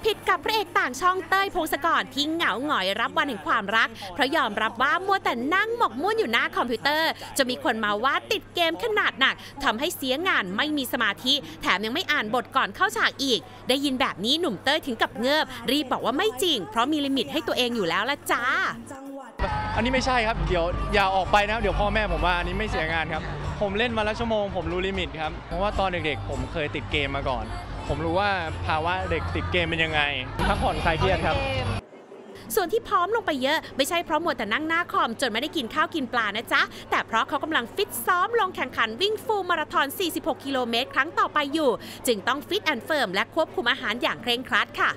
ผิดกับพระเอกต่างช่องเต้ยพงศกรที่เหงาหงอยรับวันแห่งความรักเพราะยอมรับว่ามัวแต่นั่งหมกมุ่นอยู่หน้าคอมพิวเตอร์จะมีคนมาว่าติดเกมขนาดหนักทำให้เสียงานไม่มีสมาธิแถมยังไม่อ่านบทก่อนเข้าฉากอีกได้ยินแบบนี้หนุ่มเต้ยถึงกับเงิบรีบบอกว่าไม่จริงเพราะมีลิมิตให้ตัวเองอยู่แล้วละจ้าอันนี้ไม่ใช่ครับเดี๋ยวอย่าออกไปนะเดี๋ยวพ่อแม่ผมว่าอันนี้ไม่เสียงานครับผมเล่นมาละชั่วโมงผมรู้ลิมิตครับเพราะว่าตอนเด็กๆผมเคยติดเกมมาก่อนผมรู้ว่าภาวะเด็กติดเกมเป็นยังไงพักผ่อนคลายเครียดครับส่วนที่พร้อมลงไปเยอะไม่ใช่เพราะมัวแต่นั่งหน้าคอมจนไม่ได้กินข้าวกินปลานะจ๊ะแต่เพราะเขากำลังฟิตซ้อมลงแข่งขันวิ่งฟูลมาราธอน 46 กิโลเมตรครั้งต่อไปอยู่จึงต้องฟิตแอนด์เฟิร์มและควบคุมอาหารอย่างเคร่งครัดค่ะ